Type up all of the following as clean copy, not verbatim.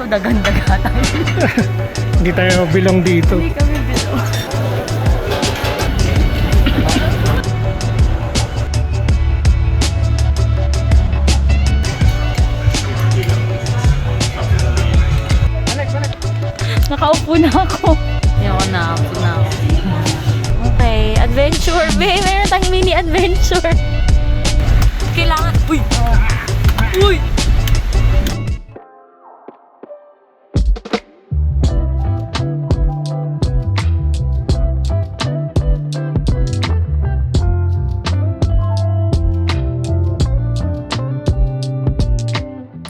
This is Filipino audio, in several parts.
dagan-daga tayo. Hindi tayo bilong dito. Hindi kami bilo. Nakaupo na ako. Ayoko na, upo na ako. Okay, adventure. Babe, meron tayong mini adventure. Kailangan... Uy! Uy!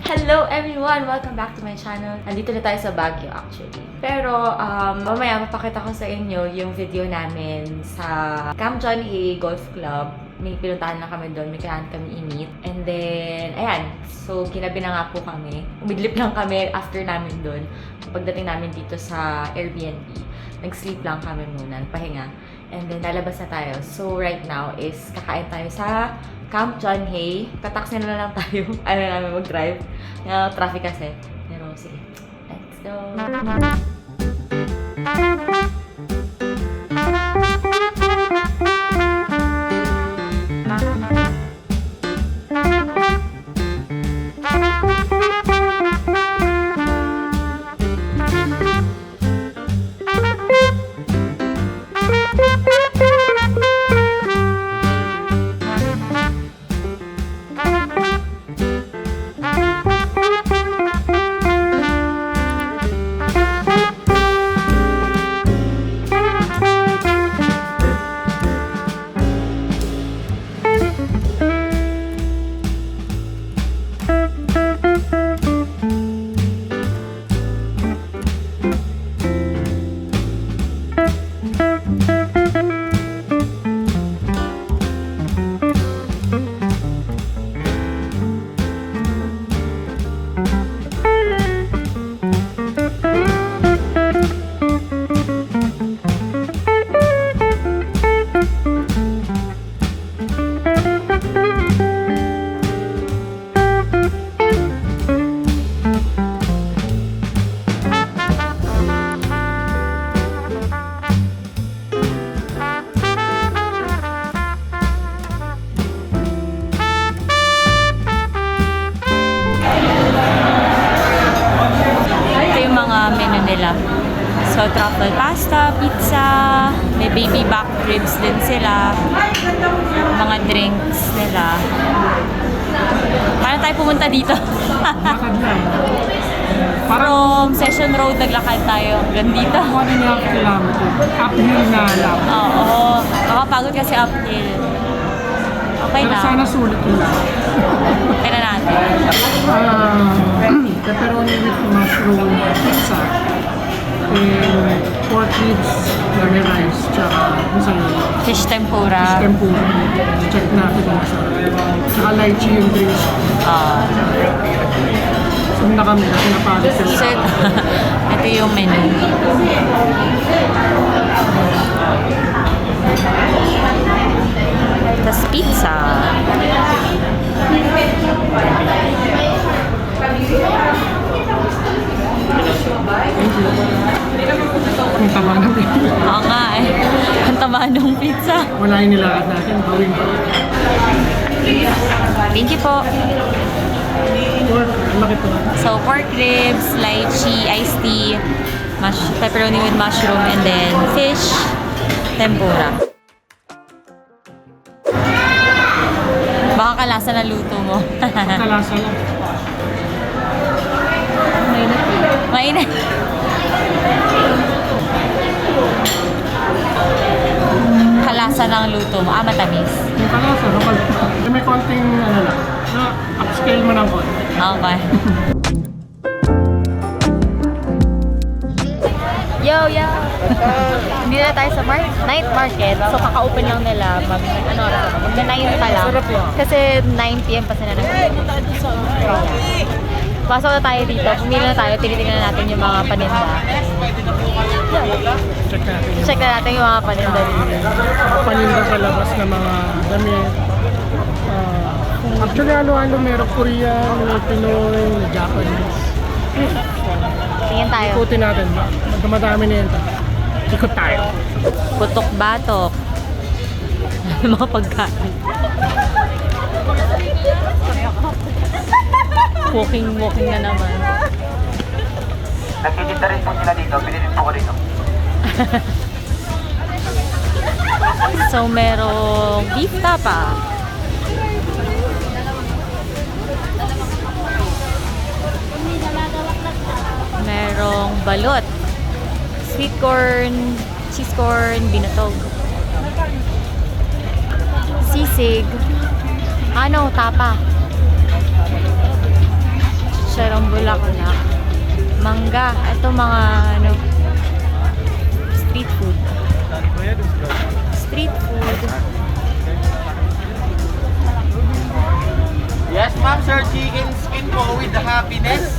Hello everyone! Welcome back to my channel. Nandito na tayo sa Baguio actually. Pero mamaya mapakita ko sa inyo yung video namin sa Camp John A. Golf Club. May pinuntahan na kami doon, may kailangan kami i-meet. And then, ayan. So, ginabi na nga po kami. Umidlip lang kami after namin doon. Pagdating namin dito sa Airbnb, nag-sleep lang kami muna, pahinga. And then, lalabas na tayo. So, right now is kakain tayo sa Camp John Hay. Tataxi na lang tayo. Ano namin mag-drive. Traffic kasi. Pero sige, let's go. So, truffle pasta, pizza, may baby back ribs din sila, mga drinks nila. Paano tayo pumunta dito? Lakad lang. From Session Road, naglakad tayo hanggang dito. 1.5 kilometer. Uphill na lang. Oo, makapagod kasi uphill. Okay Pero na. sana sulit yun lang. Okay na natin. Pepperoni with mushroom pizza. And pork ribs, lemon rice, tsaka Fish tempura. tempura. Check natin kung masarap. Tsaka lychee yung drinks. So na kami, kasi napagod So, sila. ito yung menu. Tapos pizza. Ang tama ng pizza. Oo nga eh. Ang taba ng pizza. Wala yung nilakad natin, gawin pa. Thank you po. Pork, ang laki to. So, pork ribs, lychee, iced tea, pepperoni with mushroom, and then fish, tempura. Baka kalasa na luto mo. Kalasa lang. Mainit. Kalasa ng luto mo. Matamis. Yung kalasa, kapag may konting ano lang, upscale mo ng konti. Okay. Yo! Hindi na tayo sa night market. So, kaka-open lang nila. Mag-9 pa lang. Kasi 9 PM pa sila pasok na tayo dito. Pumili na tayo. Tinitingnan natin yung mga paninda. Check na natin yung mga paninda dito. Paninda sa labas ng mga damit. Actually, ano-ano meron Korean, may Pinoy, may Japanese. tayo. Ikutin natin. Madami na yun. Ikot tayo. Putok batok. Mga pagkain. Walking na naman. Nagtitinda rin po sila dito. Pinilin po ko dito. So, merong beef tapa. Merong balot. Sweet corn, cheese corn, binatog. Sisig. Ano, tapa. Chicharong bulaklak. Mangga. Ito mga ano, street food. Street food. Yes, ma'am, sir. Chicken skin po with the happiness.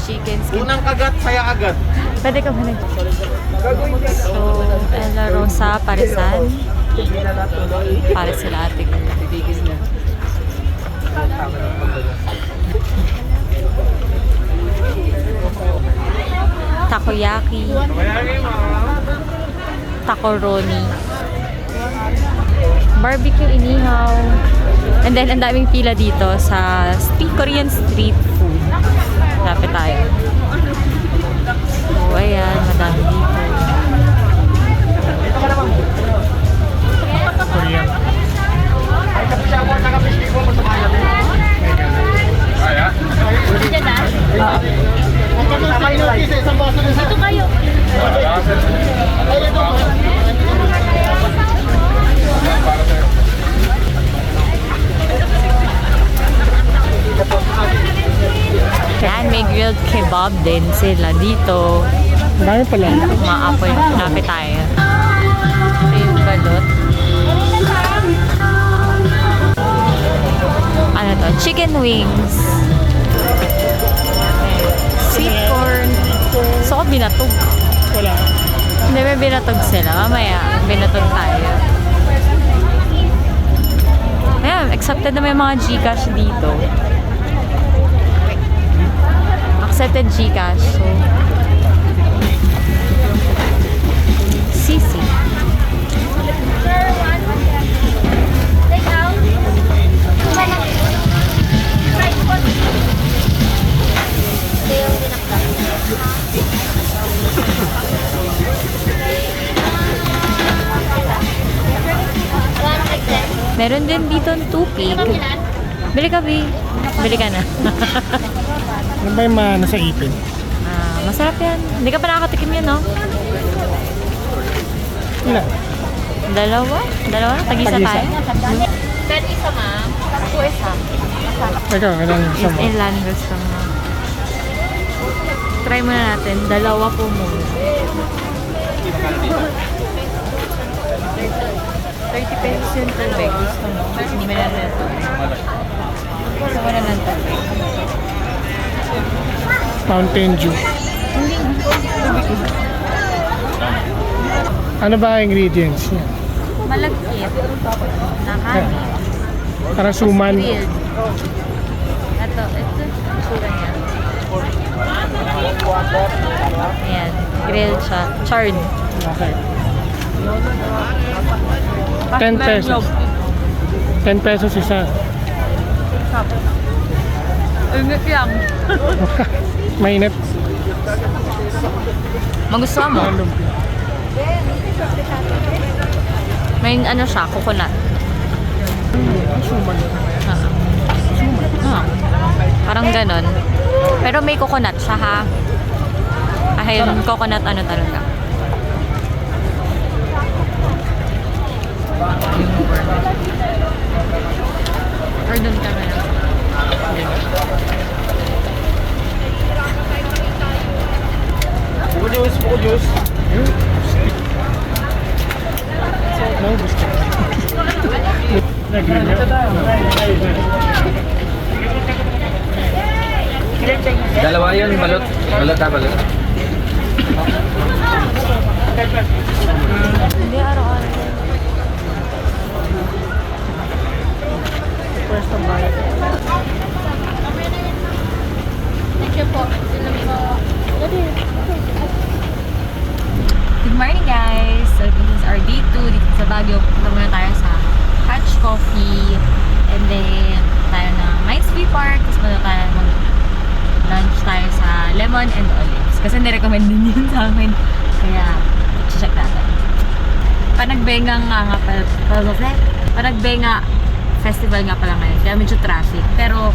Chicken skin. Unang kagat, saya agad. Pwede ka ba nag... So, Ella Rosa, Parisan. Para sila ating takoyaki, takoroni, barbecue inihaw, and then ang daming pila dito sa Korean street food. Lapit tayo. So, ayan, madami dito. Korean. Ito kayo. Yan, may grilled kebab din sila dito. Ang dami pala. Mga apoy, lapit tayo. Ito yung balot. Ano to? Chicken wings. Sweet corn. So, ko binatog. Wala. Hindi, may binatog sila. Mamaya, binatog tayo. Ayan, accepted na may mga Gcash dito. Accepted Gcash. So, Sisi. Meron din dito ng tupig. Bili ka, Bi. Bili ka na. Ano ba yung mga nasa ipin? Masarap yan. Hindi ka pa nakakatikim yan, no? Ilan? Dalawa? Dalawa? Tag-isa Tag-isa. tayo? Pero isa, ma'am. Ako isa. Ikaw, ilan isa mo? Ilan gusto mo? Try muna natin. Dalawa po muna. 30 pesos yung tubig. Gusto mo? Bumili na ito. Gusto mo na ng tubig. Fountain Dew. Ano ba ang ingredients niya? Malagkit. Nakanin. Para suman. Grilled. Ito. Sura niya. Ayan. Grilled siya. Charred. Okay. 10 pesos. 10 pesos isa. Ingat lang. Mainit. Magustuhan mo? Lumpia. May ano siya, coconut. Suman. Parang ganon. Pero may coconut siya, ha? Kahit coconut ano talaga. Or doon ka na. Buko juice. No, gusto. Dalawa yun, balot. Balot ha, balot. Hindi, araw-araw. Pwesto bayad. Thank you po. day 2 dito sa Baguio. Punta muna tayo sa Catch Coffee. And then, tayo ng Mindsview Park. Tapos muna tayo mag-lunch tayo sa Lemon and Olives. Kasi nirecommend din yun sa amin. Kaya, check natin. Panagbenga nga pala. Panagbenga festival nga pala ngayon. Kaya medyo traffic. Pero,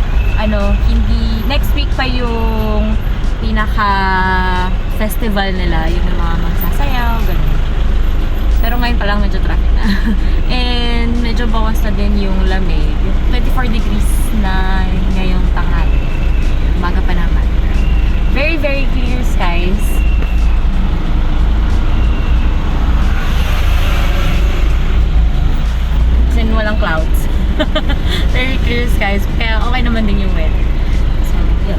hindi, next week pa yung pinaka-festival nila. Yung mga magsasayaw, ganun. Pero ngayon pa lang medyo traffic na. And medyo bawas na din yung lamig. 24 degrees na ngayong tanghali. Umaga pa naman. Very, very clear skies. Kasi walang clouds. Very clear skies. Kaya okay naman din yung weather. So, yun.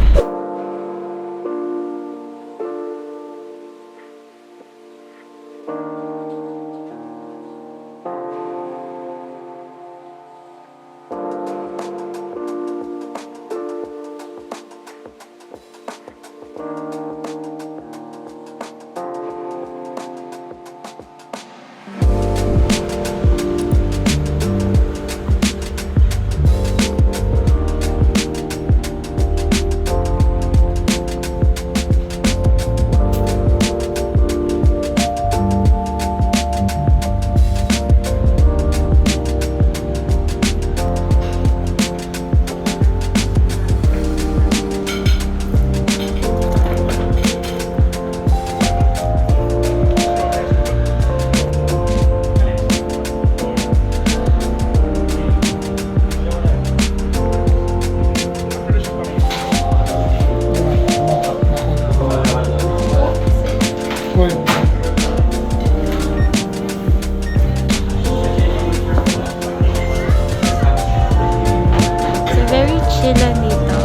So, very chill lang dito.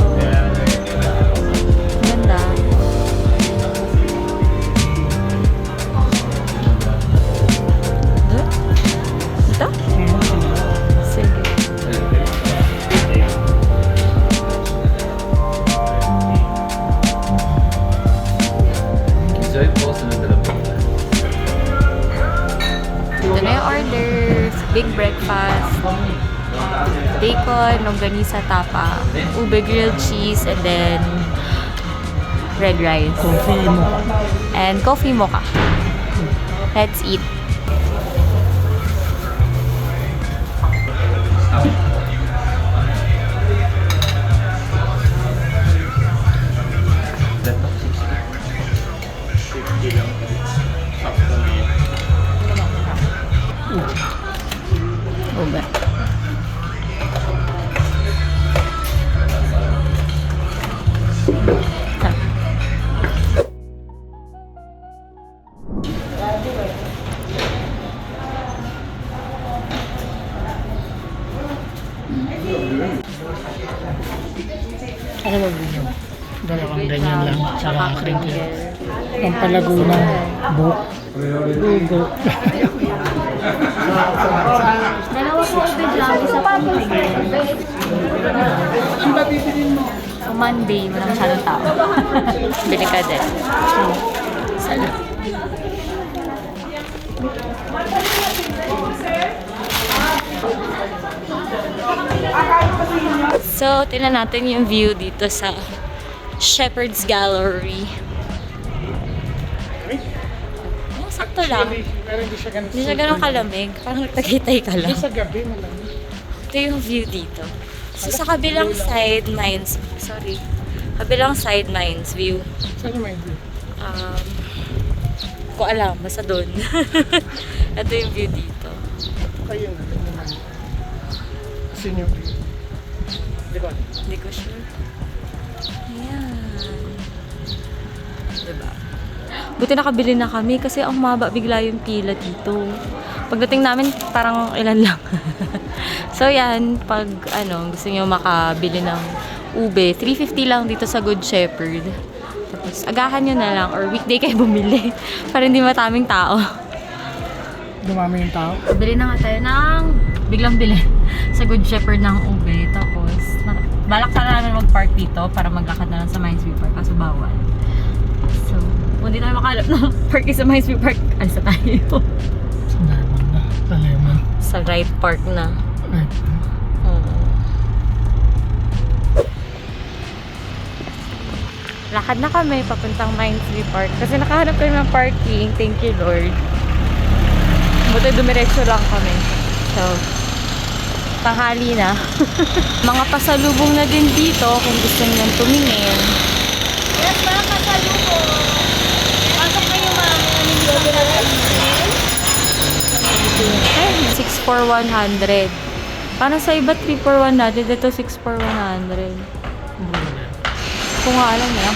Ganda. Ito? Sige. Enjoy po sa nagdalabang. Ito na yung orders. Big breakfast. Bacon, longganisa tapa, ube grilled cheese, and then red rice. Coffee mo. And coffee mocha. Let's eat. Ube. Ako mag-inom. Dalawang ganyan lang. Tsaka crinkle. Pampalago ng buhok. Lugo. Dalawa po ube lang, isa pa Ang babibilin mo? So Monday, walang masyadong tao. Bili ka din. Salud. So, tingnan natin yung view dito sa Shepherd's Gallery. Oh, sakto lang. Pero hindi siya ganun. Hindi siya ganun kalamig. Parang nagtagitay ka lang. Sa gabi mo lang. Ito yung view dito. So, sa kabilang side, kabilang side mines view. Saan may view? Ko alam, basta doon. Ito yung view dito. Ayun na. Naman. Kasi yung view. Di ba? Hindi ko sure. Ayan. Diba? Buti nakabili na kami kasi ang maba bigla yung pila dito. Pagdating namin, parang ilan lang. So yan, pag gusto nyo makabili ng ube, 350 lang dito sa Good Shepherd. Tapos agahan nyo na lang or weekday kayo bumili para hindi mataming tao. Dumami yung tao. Bili na nga tayo ng biglang bili sa Good Shepherd ng ube. Tapos, balak sana namin mag-park dito para maglakad na lang sa Mindsview Park kaso bawal. So, kung di tayo makalap ng parking sa Mindsview Park, alisa tayo. Sa Lemon. Sa Wright Park na. Right. Oo. Lakad na kami papuntang Mindsley Park. Kasi nakahanap kami ng parking. Thank you, Lord. Buti dumiretso lang kami. So, tanghali na. Mga pasalubong na din dito kung gusto niyo tumingin. Yes, mga kasalubong. Pasok kayo, ma'am. Ay, 6 for 100. Paano sa iba 3 for 100? Ito 6 for 100. Kung nga alam niya.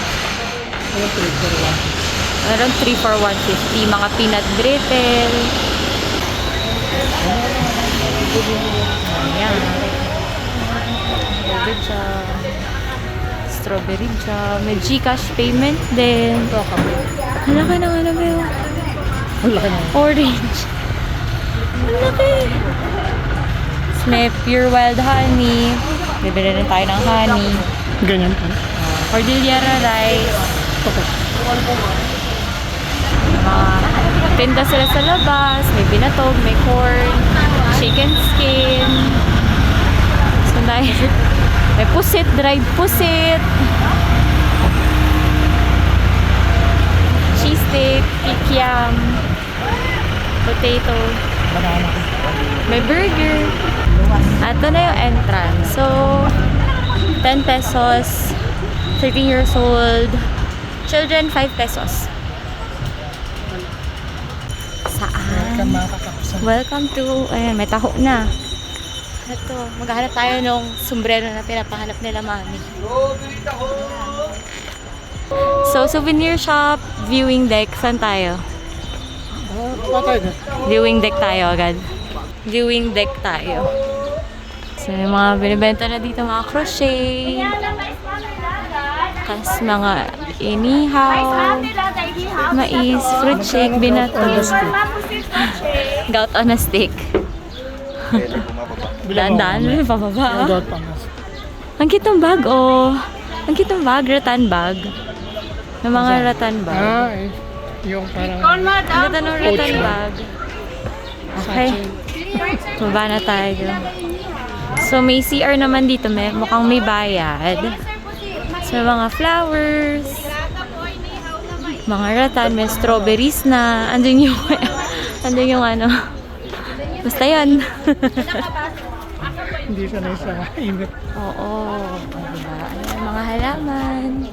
Ano 3 for 1? Meron 3 for 150. Mga peanut brittle. Ayan. Strawberry jam. Strawberry jam. May Gcash payment din. Ito kami. Hala ka ng ano ba yun? Wala ka na. Orange. Ang laki. May pure wild honey. Bibili rin tayo ng honey. Ganyan pa. Cordillera rice. Okay. Mga tinda sila sa labas. May binatog, may corn, chicken skin. So, may pusit, dried pusit. Cheese steak, kikiam, potato. Banana. May burger. At ito na yung entrance. So, 10 pesos. 13 years old. Children, 5 pesos. Saan? Welcome mga kakapsan. Welcome to... Ayan, may taho na. Ito, maghahanap tayo ng sombrero na pinapahanap nila mami. So, souvenir shop, viewing deck. Saan tayo? Patay na. Viewing deck tayo agad. Viewing deck tayo. So, yung mga binibenta na dito, mga crochet. Tapos mga inihaw, mais, fruit shake, binato. Gout on a stick. Daan-daan, pababa. Dot pa mas. Ang cute ng bag, oh. Ang cute ng bag, rattan bag. Yung mga rattan bag. Ah, eh. Yung parang... Ang ganda ng rattan bag. Okay. Baba na tayo. So, may CR naman dito. Mukhang may bayad. So, mga flowers. Mga rattan. May strawberries na. Andun yung... andun yung ano. Basta yun. Hindi sanay sa init. Oo. Diba? Ayan, mga halaman.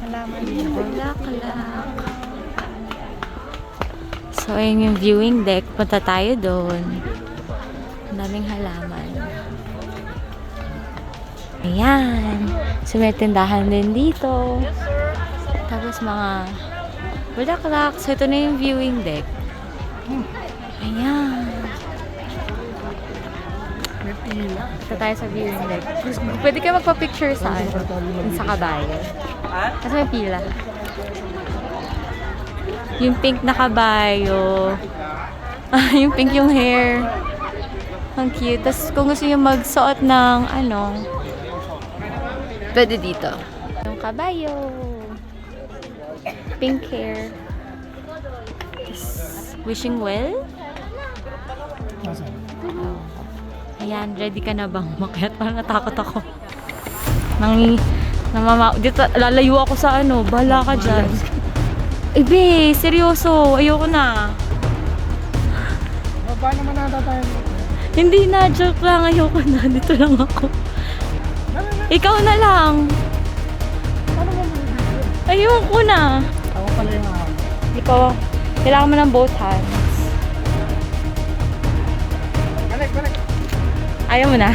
Halaman yung bulaklak. So, ayun yung viewing deck. Punta tayo doon. Ang daming halaman. Ayan. So, may tindahan din dito. Tapos mga bulaklak. So, ito na yung viewing deck. Ayan. May pila. Ito tayo sa viewing deck. Pwede ka magpa-picture sa ano? Dun sa kabayo. Kasi may pila. Yung pink na kabayo. Yung pink yung hair. Ang cute. Tapos kung gusto nyo magsuot ng ano, pwede dito. Yung kabayo. Pink hair. Tapos, wishing well. Nasaan? Ayan, ready ka na bang umakyat? Parang natakot ako. Dito, lalayo ako sa ano. Bahala ka dyan. Be, seryoso. Ayoko na. Baba naman nata tayo. Hindi na, joke lang. Ayoko na. Dito lang ako. Ikaw na lang. Ano mo mag-video? Ayoko na. Ako pala yung ako. Ikaw, kailangan mo ng both hands. Balik. Ayaw mo na?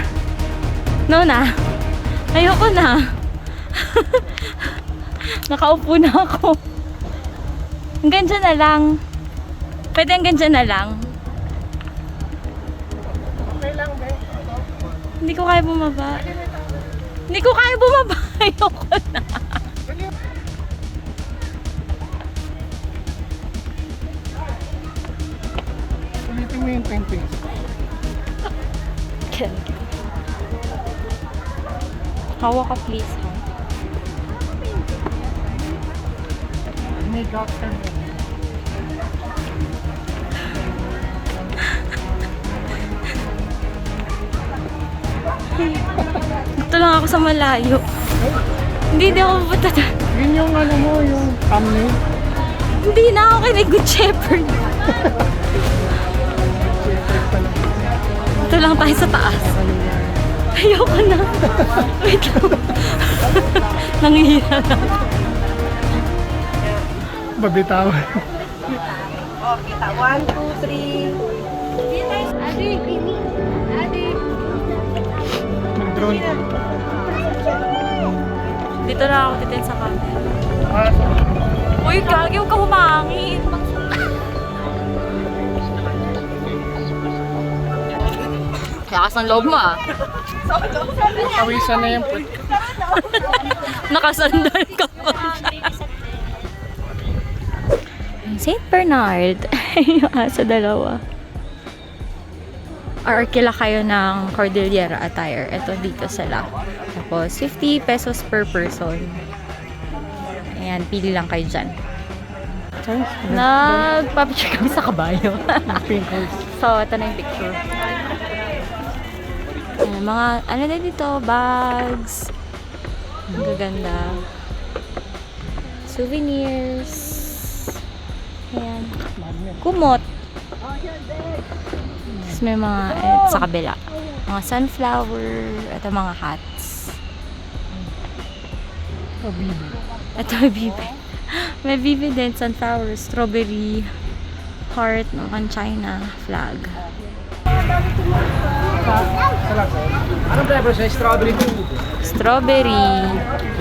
No na. Ayoko na. Nakaupo na ako. Hanggang dyan na lang. Pwede hanggang dyan na lang. Okay lang, be. Hindi ko kaya bumaba. Hindi ko kaya bumaba. Ayoko na. Ulitin mo yung 10 pesos. Hawa ka please, ha? May got ka. Dito lang ako sa malayo. Hindi ako pupunta doon. Yun yung ano mo, yung thumbnail. Hindi na ako kay Good Shepherd. Dito lang tayo sa taas. Ayoko na. Wait lang. Nangihina na. Babitaw. Kita. 1, 2, 3. Adi. Adi. Mag-drone. Dito na ako titin sa camera. Ah, Uy, gagi, huwag ka humangin. Lakas ng loob mo ah. pawisan na yung put. Nakasandal ka pa. St. Bernard. Yung asa dalawa. Or kila kayo ng Cordillera attire. Ito dito sila. Tapos 50 pesos per person. Ayan, pili lang kayo dyan. Nagpapicture kami sa kabayo. Pink horse. So, ito na yung picture. Ayan, mga, ano na dito, bags. Ang gaganda. Souvenirs. Ayan. Kumot. Tapos may mga, sa kabila. Mga sunflower. Ito mga hats. Oh, bibi. Ito may bibi. May bibi din, sunflower, strawberry, heart, ng China flag. Anong flavor siya? Strawberry po. Strawberry.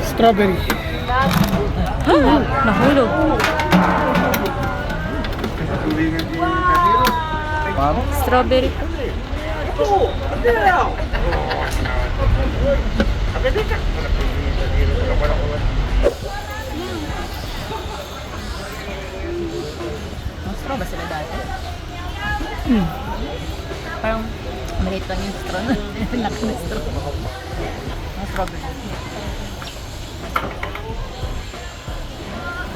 Strawberry. Nahulog. Strawberry. Ang straw ba sila dati? Parang maliit lang yung straw. Laki na straw. Ang strawberry.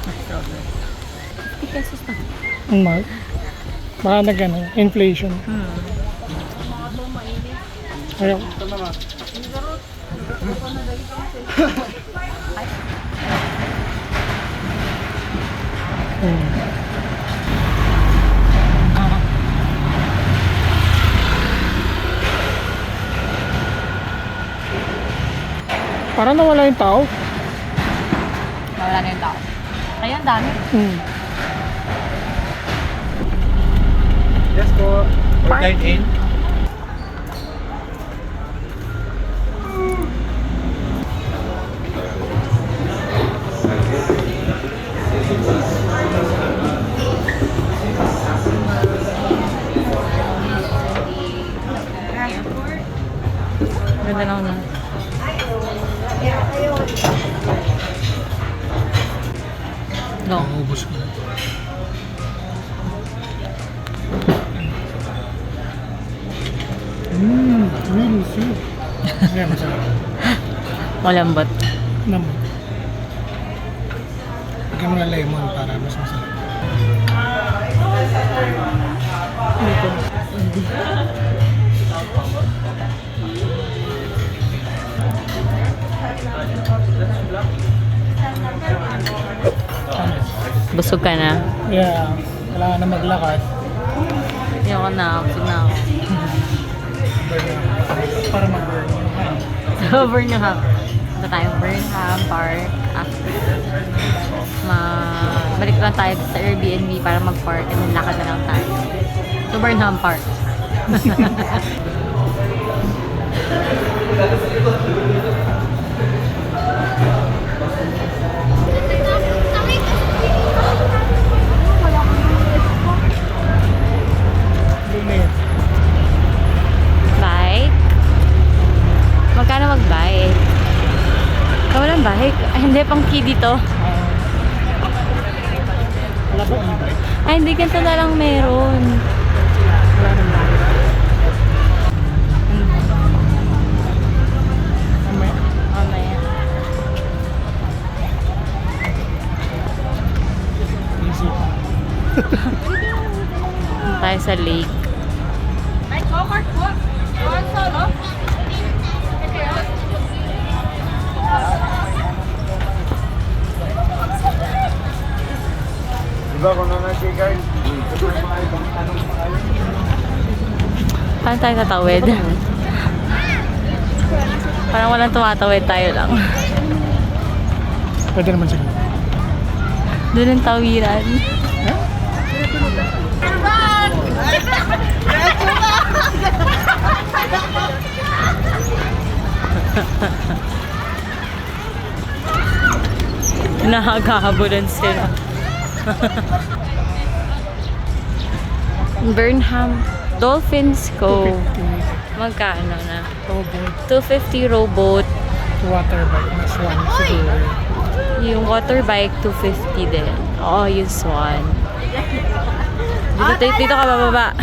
Ang strawberry. 50 pesos na. Ang mahal. Baka nag-ano, inflation. Ayaw. Parang nawala yung tao. Nawala na yung tao. Kaya ang dami. Yes po. For dine-in. Ganda na una. No. Ubus ko. Really sweet. Kaya masarap. Malambot. Naman. Lagyan mo na lemon para mas masarap. Busog ka na. Yeah, kailangan na maglakad. Ayoko na. Busog na ako. Para mag-burn yung hand. So, Burnham. Punta tayong Burnham Park. After, balik lang tayo sa Airbnb para mag-park and then lakad na lang tayo. So, Burnham Park. Lumit. Bike? Magkano mag-bike? Walang bike? Ay, hindi, pang kiddie to. Wala ba e-bike? Ay, hindi, ganito na lang meron. Wala nang bike. Mamaya. Mamaya. Easy pa. Tayo sa lake. Diba kung naman si Carl? Paano tayo tatawid? Parang walang tumatawid, tayo lang. Pwede naman siguro. Doon ang tawiran. Nakakahabulan sila. Burnham Dolphins Cove. Magkano na? Rowboat. 250 rowboat. Water bike. Mas one siguro. Yung water bike, 250 din. Oo, yung Swan. Dito ka bababa.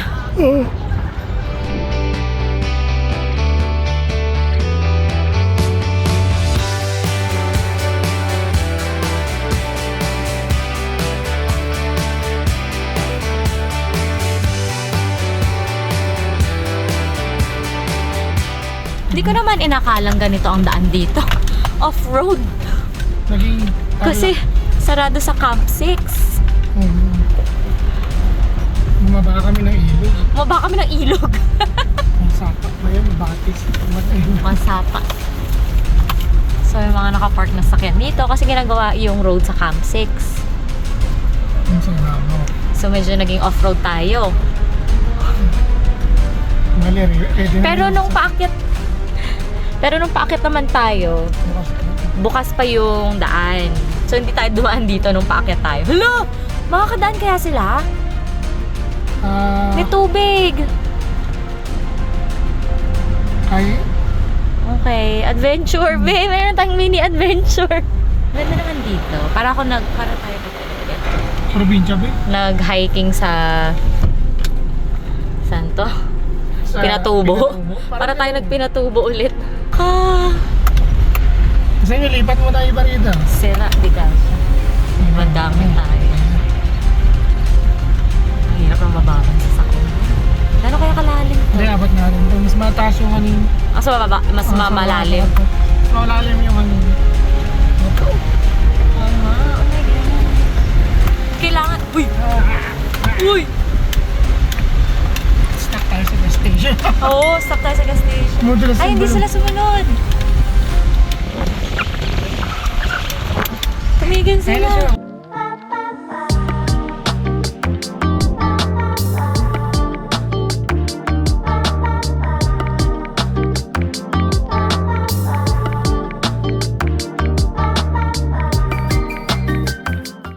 Hindi ko naman inakalang ganito ang daan dito. Off-road. Naging... Kasi sarado sa Camp 6. Bumaba kami ng ilog. Maba kami ng ilog. Ang sapak ba yun? Batis. Masapa. So yung mga nakapark na sakyan dito kasi ginagawa yung road sa Camp 6. Yung sa Ramo. So medyo naging off-road tayo. Mali, ready na Pero yun nung sa- paakyat naman tayo, Bukas po. bukas pa yung daan. So hindi tayo dumaan dito nung paakyat tayo. Hala! Makakadaan kaya sila? Ah, May tubig! ay, Okay, adventure, babe. Meron tayong mini adventure. Ganda naman dito. Para tayo probinsya ba? nag-hiking sa... Saan to? Sa Pinatubo. Para tayo nagpinatubo ulit. Ah, Kasi nilipat mo na iba rito. sira, di ka. Madami tayo. Mahirap ang mababang sa sakyan. Gano'n kaya kalalim to? Hindi, abot na rin. Mas mataas yung kanina. Ah, so mas mamalalim. Mas malalim yung kanina. Oo nga, oh my God. Kailangan, uy! Uy! Stuck tayo sa gas station. Oo, stop tayo sa gas station. Modulas Ay, hindi sila sumunod. Tumigil Ayun na sila. siya.